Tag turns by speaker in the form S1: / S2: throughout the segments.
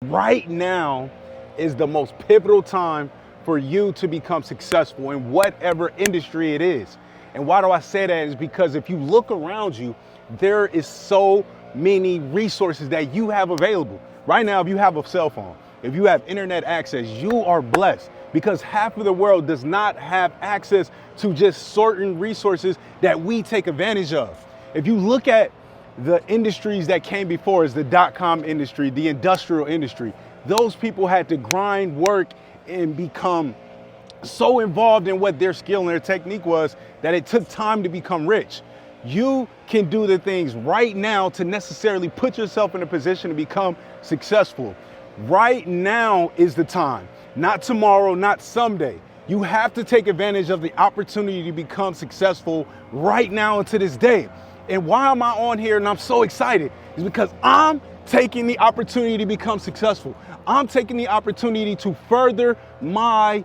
S1: Right now is the most pivotal time for you to become successful in whatever industry it is. And why do I say that? Is because if you look around you, there is so many resources that you have available. Right now, if you have a cell phone, if you have internet access, you are blessed, because half of the world does not have access to just certain resources that we take advantage of. If you look at the industries that came before us, the dot-com industry, the industrial industry, those people had to grind, work, and become so involved in what their skill and their technique was that it took time to become rich. You can do the things right now to necessarily put yourself in a position to become successful. Right now is the time, not tomorrow, not someday. You have to take advantage of the opportunity to become successful right now and to this day. And why am I on here and I'm so excited? Is because I'm taking the opportunity to become successful. I'm taking the opportunity to further my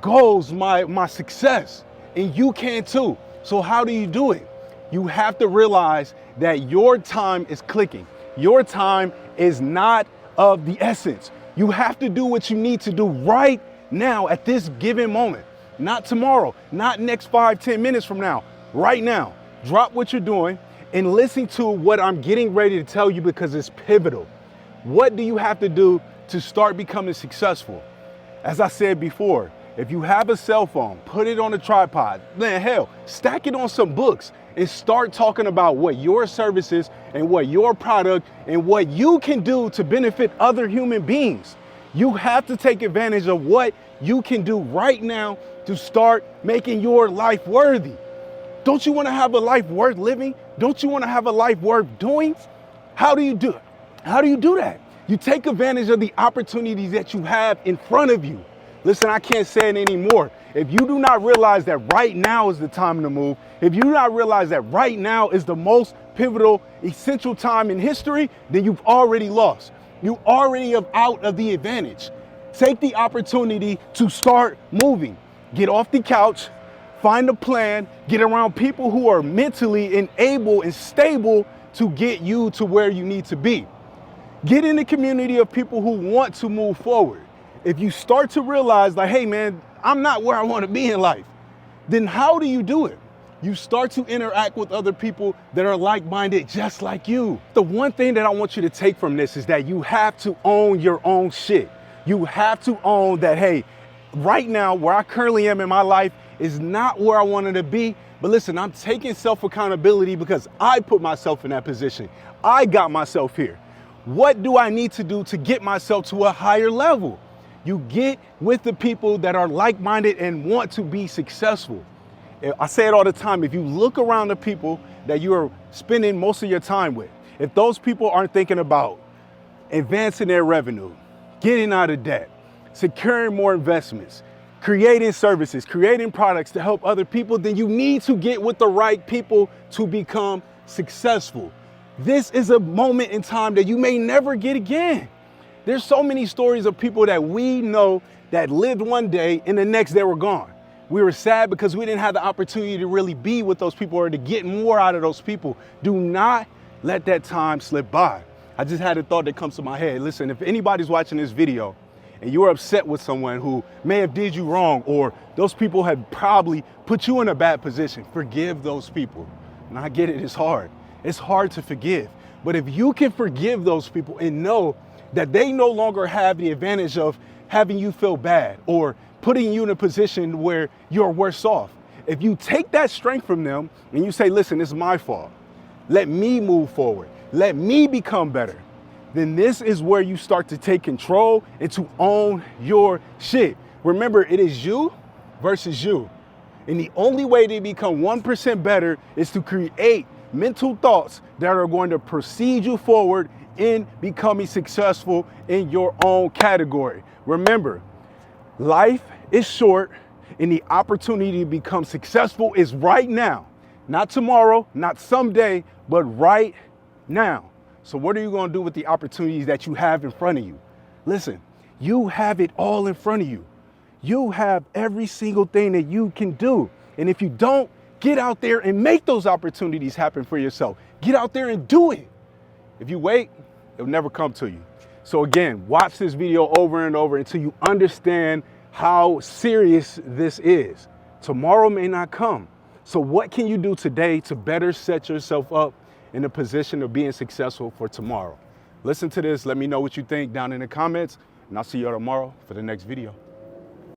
S1: goals, my success, and you can too. So how do you do it? You have to realize that your time is clicking. Your time is not of the essence. You have to do what you need to do right now at this given moment, not tomorrow, not next 5-10 minutes from now, right now. Drop what you're doing and listen to what I'm getting ready to tell you, because it's pivotal. What do you have to do to start becoming successful? As I said before, if you have a cell phone, put it on a tripod. Man, hell, stack it on some books and start talking about what your services and what your product and what you can do to benefit other human beings. You have to take advantage of what you can do right now to start making your life worthy. Don't you want to have a life worth living? Don't you want to have a life worth doing? How do you do it? How do you do that? You take advantage of the opportunities that you have in front of you. Listen, I can't say it anymore. If you do not realize that right now is the time to move, if you do not realize that right now is the most pivotal, essential time in history, then you've already lost. You already are out of the advantage. Take the opportunity to start moving. Get off the couch, find a plan, get around people who are mentally and able and stable to get you to where you need to be. Get in the community of people who want to move forward. If you start to realize like, hey man, I'm not where I want to be in life, then how do you do it? You start to interact with other people that are like-minded just like you. The one thing that I want you to take from this is that you have to own your own shit. You have to own that, hey, right now where I currently am in my life is not where I wanted to be. But listen, I'm taking self-accountability because I put myself in that position. I got myself here. What do I need to do to get myself to a higher level? You get with the people that are like-minded and want to be successful. I say it all the time. If you look around the people that you are spending most of your time with, if those people aren't thinking about advancing their revenue, getting out of debt, securing more investments, creating services, creating products to help other people, then you need to get with the right people to become successful. This is a moment in time that you may never get again. There's so many stories of people that we know that lived one day and the next they were gone. We were sad because we didn't have the opportunity to really be with those people or to get more out of those people. Do not let that time slip by. I just had a thought that comes to my head. Listen, if anybody's watching this video and you're upset with someone who may have did you wrong, or those people have probably put you in a bad position, forgive those people. And I get it, it's hard. It's hard to forgive. But if you can forgive those people and know that they no longer have the advantage of having you feel bad or putting you in a position where you're worse off. If you take that strength from them and you say, listen, it's my fault. Let me move forward. Let me become better. Then this is where you start to take control and to own your shit. Remember, it is you versus you. And the only way to become 1% better is to create mental thoughts that are going to proceed you forward in becoming successful in your own category. Remember, life is short and the opportunity to become successful is right now. Not tomorrow, not someday, but right now. So what are you going to do with the opportunities that you have in front of you? Listen, you have it all in front of you. You have every single thing that you can do. And if you don't, get out there and make those opportunities happen for yourself. Get out there and do it. If you wait, it'll never come to you. So again, watch this video over and over until you understand how serious this is. Tomorrow may not come. So what can you do today to better set yourself up in a position of being successful for tomorrow? Listen to this. Let me know what you think down in the comments, and I'll see you tomorrow for the next video.